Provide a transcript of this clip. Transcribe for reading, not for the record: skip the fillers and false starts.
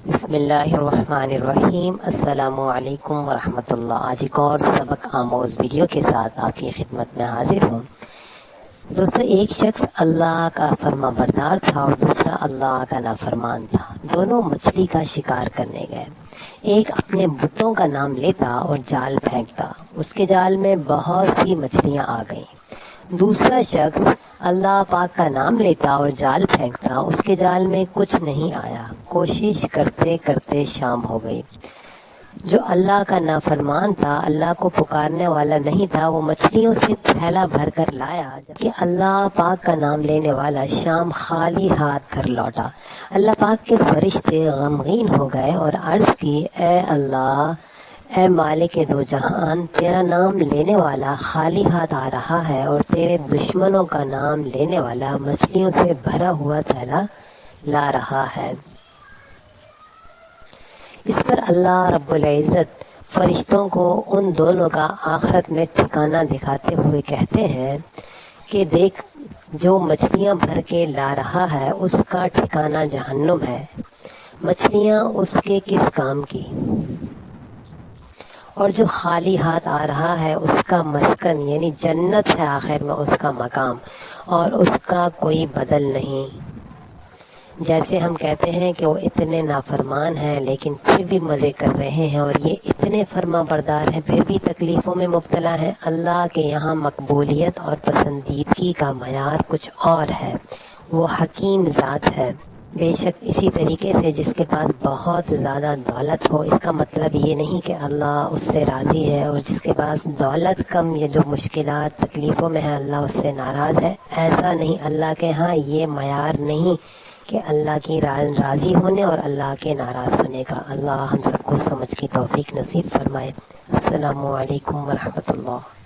بسم اللہ الرحمن الرحیم۔ السلام علیکم ورحمۃ اللہ۔ آج ایک اور سبق آموز ویڈیو کے ساتھ آپ کی خدمت میں حاضر ہوں۔ دوستو، ایک شخص اللہ کا فرما بردار تھا اور دوسرا اللہ کا نافرمان تھا۔ دونوں مچھلی کا شکار کرنے گئے۔ ایک اپنے بتوں کا نام لیتا اور جال پھینکتا، اس کے جال میں بہت سی مچھلیاں آ گئیں۔ دوسرا شخص اللہ پاک کا نام لیتا اور جال پھینکتا، اس کے جال میں کچھ نہیں آیا۔ کوشش کرتے کرتے شام ہو گئی۔ جو اللہ کا نافرمان تھا، اللہ کو پکارنے والا نہیں تھا، وہ مچھلیوں سے تھیلا بھر کر لایا، جبکہ اللہ پاک کا نام لینے والا شام خالی ہاتھ گھر لوٹا۔ اللہ پاک کے فرشتے غمگین ہو گئے اور عرض کی، اے اللہ، اے مالک دو جہان، تیرا نام لینے والا خالی ہاتھ آ رہا ہے اور تیرے دشمنوں کا نام لینے والا مچھلیوں سے بھرا ہوا تھیلا لا رہا ہے۔ اس پر اللہ رب العزت فرشتوں کو ان دونوں کا آخرت میں ٹھکانہ دکھاتے ہوئے کہتے ہیں کہ دیکھ، جو مچھلیاں بھر کے لا رہا ہے اس کا ٹھکانہ جہنم ہے، مچھلیاں اس کے کس کام کی؟ اور جو خالی ہاتھ آ رہا ہے اس کا مسکن یعنی جنت ہے آخر میں اس کا مقام، اور اس کا کوئی بدل نہیں۔ جیسے ہم کہتے ہیں کہ وہ اتنے نافرمان ہیں لیکن پھر بھی مزے کر رہے ہیں، اور یہ اتنے فرما بردار ہیں پھر بھی تکلیفوں میں مبتلا ہیں۔ اللہ کے یہاں مقبولیت اور پسندیدگی کا معیار کچھ اور ہے، وہ حکیم ذات ہے۔ بے شک اسی طریقے سے جس کے پاس بہت زیادہ دولت ہو، اس کا مطلب یہ نہیں کہ اللہ اس سے راضی ہے، اور جس کے پاس دولت کم یا جو مشکلات تکلیفوں میں ہے اللہ اس سے ناراض ہے، ایسا نہیں۔ اللہ کے ہاں یہ معیار نہیں کہ اللہ کی راضی ہونے اور اللہ کے ناراض ہونے کا۔ اللہ ہم سب کو سمجھ کی توفیق نصیب فرمائے۔ السلام علیکم ورحمۃ اللہ۔